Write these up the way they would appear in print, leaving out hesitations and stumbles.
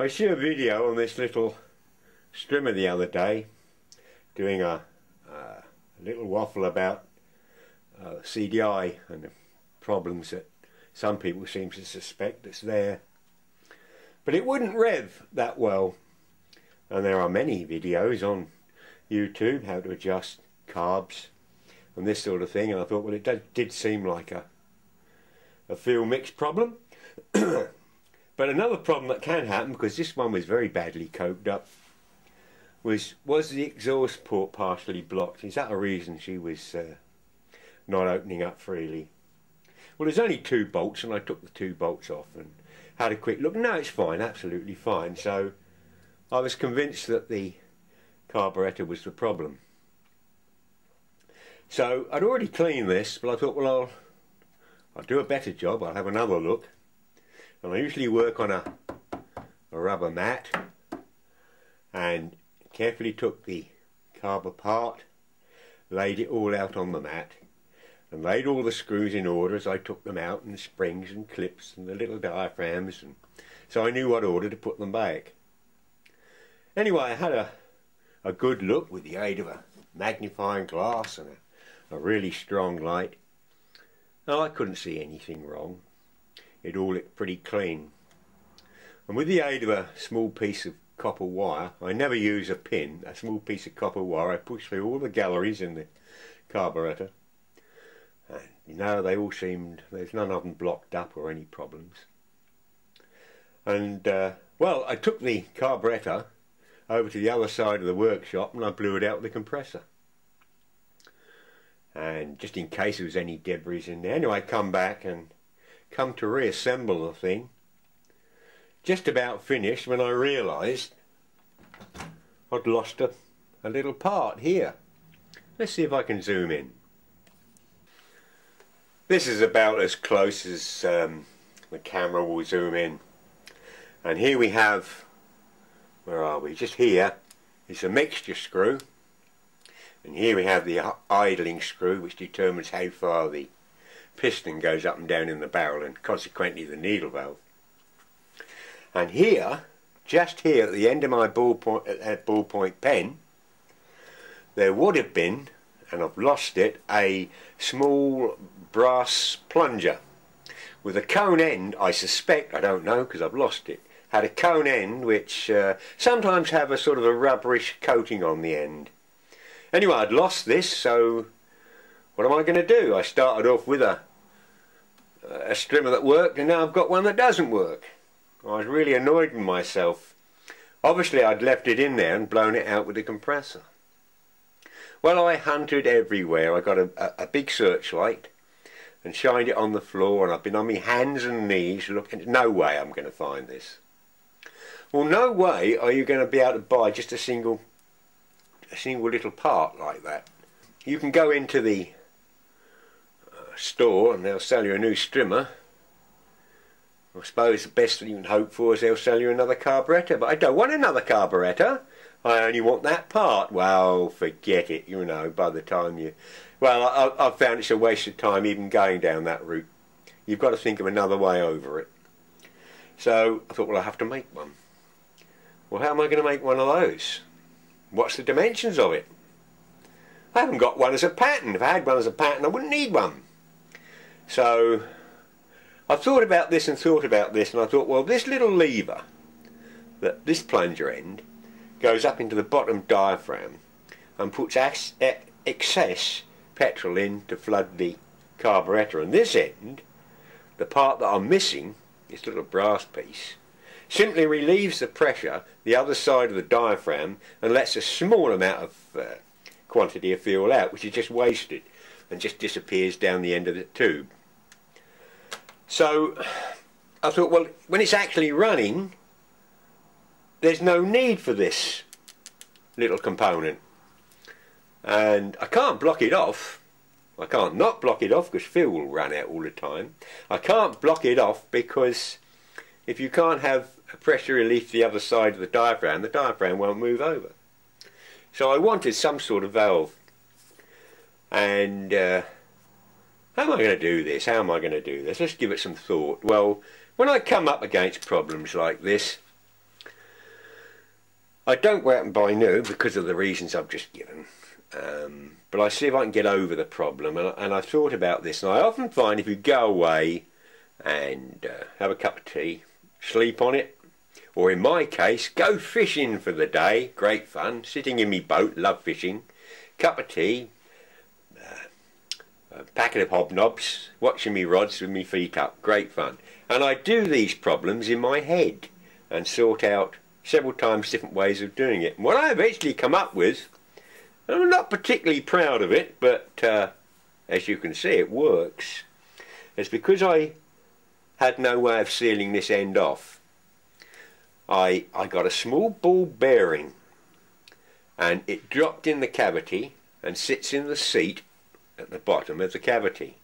I shot a video on this little strimmer the other day, doing a little waffle about CDI and the problems that some people seem to suspect that's there. But it wouldn't rev that well, and there are many videos on YouTube how to adjust carbs and this sort of thing, and I thought, well, it did seem like a fuel mix problem. But another problem that can happen, because this one was very badly coked up, was the exhaust port partially blocked? Is that a reason she was not opening up freely? Well, there's only 2 bolts, and I took the 2 bolts off and had a quick look. No, it's fine, absolutely fine. So I was convinced that the carburettor was the problem. So I'd already cleaned this, but I thought, well, I'll do a better job. I'll have another look. And I usually work on a rubber mat, and carefully took the carb apart, laid it all out on the mat, and laid all the screws in order as I took them out, and the springs and clips and the little diaphragms, and so I knew what order to put them back. Anyway, I had a good look with the aid of a magnifying glass and a really strong light. No, I couldn't see anything wrong. It all looked pretty clean. And with the aid of a small piece of copper wire, I never use a pin, a small piece of copper wire, I push through all the galleries in the carburettor. And you know, they all seemed, there's none of them blocked up or any problems. And well, I took the carburettor over to the other side of the workshop and I blew it out with the compressor. And just in case there was any debris in there. Anyway, I come back and come to reassemble the thing. Just about finished when I realised I'd lost a little part here. Let's see if I can zoom in. This is about as close as the camera will zoom in. And here we have, where are we? Just here is a mixture screw. And here we have the idling screw, which determines how far the piston goes up and down in the barrel, and consequently the needle valve. And here, just here at the end of my ballpoint pen, there would have been, and I've lost it, a small brass plunger with a cone end. I suspect, I don't know because I've lost it, had a cone end which sometimes have a sort of a rubberish coating on the end. Anyway, I'd lost this, so what am I going to do? I started off with a strimmer that worked, and now I've got one that doesn't work. I was really annoyed with myself. Obviously I'd left it in there and blown it out with the compressor. Well, I hunted everywhere. I got a big searchlight and shined it on the floor, and I've been on my hands and knees looking. No way I'm going to find this. Well, no way are you going to be able to buy just a single little part like that. You can go into the store and they'll sell you a new strimmer. I suppose the best thing you can hope for is they'll sell you another carburettor, but I don't want another carburettor. I only want that part. Well, forget it, you know, by the time you... Well, I've found it's a waste of time even going down that route. You've got to think of another way over it. So I thought, well, I have to make one. Well, how am I going to make one of those? What's the dimensions of it? I haven't got one as a pattern. If I had one as a pattern, I wouldn't need one. So I thought about this and thought about this, and I thought, well, this little lever, this plunger end, goes up into the bottom diaphragm and puts excess petrol in to flood the carburettor. And this end, the part that I'm missing, this little brass piece, simply relieves the pressure the other side of the diaphragm and lets a small amount of quantity of fuel out, which is just wasted and just disappears down the end of the tube. So I thought, well, when it's actually running, there's no need for this little component, and I can't block it off. I can't not block it off because fuel will run out all the time. I can't block it off because if you can't have a pressure relief to the other side of the diaphragm won't move over. So I wanted some sort of valve. And how am I going to do this? How am I going to do this? Let's give it some thought. Well, when I come up against problems like this, I don't go out and buy new because of the reasons I've just given. But I see if I can get over the problem, and I've thought about this, and I often find if you go away and have a cup of tea, sleep on it, or in my case, go fishing for the day, great fun, sitting in my boat, love fishing, cup of tea, a packet of hobnobs, watching me rods with me feet up, great fun. And I do these problems in my head and sort out several times different ways of doing it. And what I eventually come up with, I'm not particularly proud of it, but as you can see it works. It's because I had no way of sealing this end off. I got a small ball bearing and it dropped in the cavity and sits in the seat at the bottom of the cavity.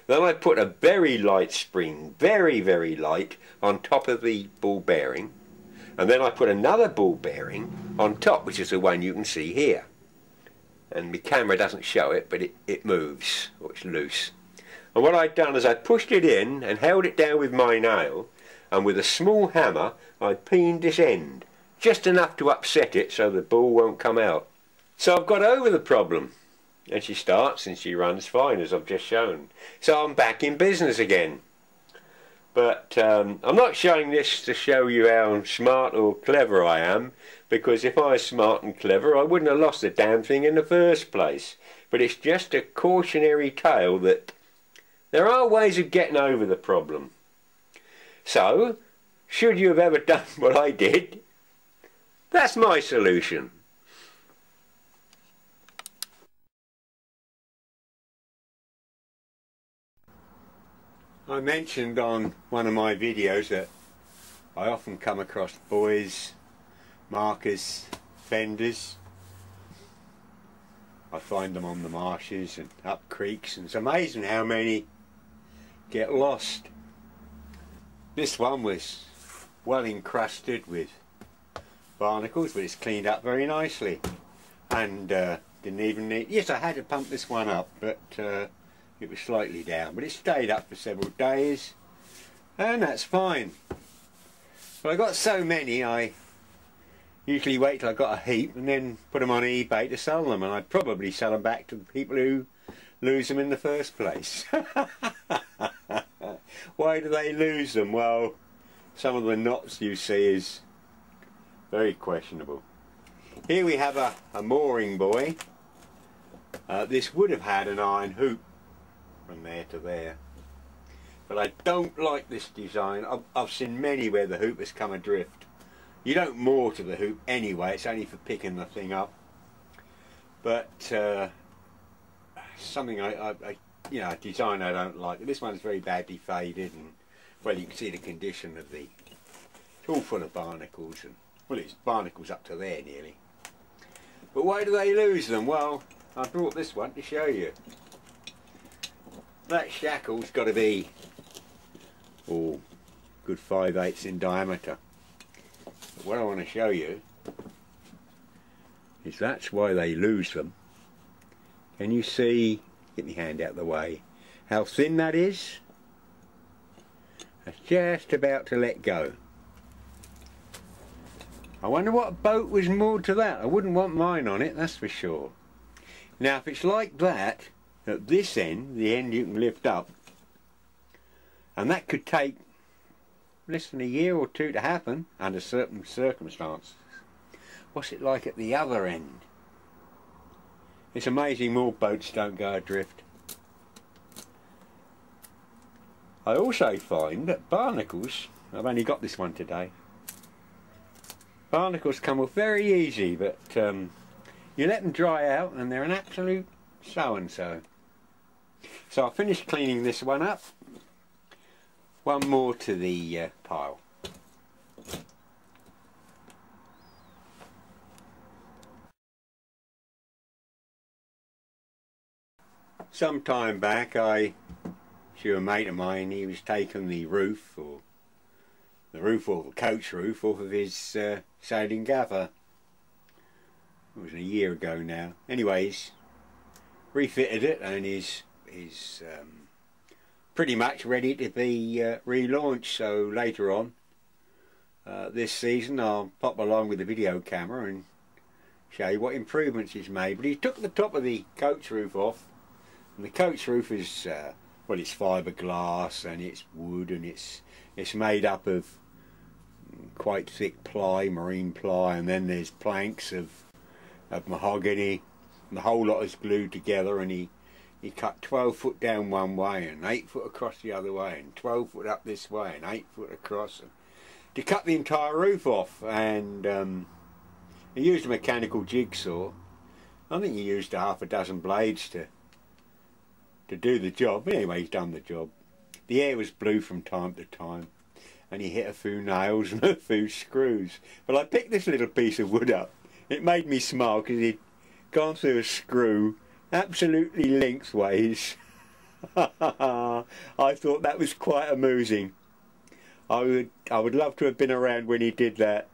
Then I put a very light spring, very light, on top of the ball bearing, and then I put another ball bearing on top, which is the one you can see here. And my camera doesn't show it, but it moves, or it's loose. And what I'd done is I pushed it in and held it down with my nail, and with a small hammer I peened this end, just enough to upset it so the ball won't come out. So I've got over the problem, and she starts and she runs fine, as I've just shown. So I'm back in business again. But I'm not showing this to show you how smart or clever I am, because if I was smart and clever I wouldn't have lost the damn thing in the first place. But it's just a cautionary tale that there are ways of getting over the problem. So, should you have ever done what I did, that's my solution. I mentioned on one of my videos that I often come across buoys, markers, fenders. I find them on the marshes and up creeks, and it's amazing how many get lost. This one was well encrusted with barnacles, but it's cleaned up very nicely, and didn't even need, yes, I had to pump this one up, but it was slightly down, but it stayed up for several days, and that's fine. But I got so many, I usually wait till I got a heap and then put them on eBay to sell them, and I'd probably sell them back to the people who lose them in the first place. Why do they lose them? Well, some of the knots you see is very questionable. Here we have a mooring buoy. This would have had an iron hoop from there to there, but I don't like this design. I've seen many where the hoop has come adrift. You don't moor to the hoop anyway, it's only for picking the thing up, but something you know, a design I don't like. This one's very badly faded, and well, you can see the condition of the, it's all full of barnacles, and well, it's barnacles up to there nearly. But why do they lose them? Well, I brought this one to show you. That shackle's got to be, oh, good 5/8 in diameter. But what I want to show you is that's why they lose them. Can you see, get my hand out of the way, how thin that is? That's just about to let go. I wonder what boat was moored to that. I wouldn't want mine on it, that's for sure. Now if it's like that, at this end, the end you can lift up, and that could take less than a year or two to happen under certain circumstances. What's it like at the other end? It's amazing more boats don't go adrift. I also find that barnacles, I've only got this one today, barnacles come off very easy, but you let them dry out and they're an absolute so-and-so. So I'll finish cleaning this one up. One more to the pile. Some time back I to a mate of mine, he was taking the roof, or the coach roof, off of his sailing gaffer. It was a year ago now. Anyways, refitted it and is pretty much ready to be relaunched. So later on this season I'll pop along with the video camera and show you what improvements he's made. But he took the top of the coach roof off, and the coach roof is well, it's fiberglass and it's wood, and it's made up of quite thick ply, marine ply, and then there's planks of mahogany, and the whole lot is glued together. And he cut 12 foot down one way and 8 foot across the other way, and 12 foot up this way and 8 foot across, and to cut the entire roof off. And he used a mechanical jigsaw. I think he used half a dozen blades to do the job. But anyway, he's done the job. The air was blue from time to time, and he hit a few nails and a few screws. But I picked this little piece of wood up. It made me smile because he'd gone through a screw absolutely lengthways. I thought that was quite amusing. I would love to have been around when he did that.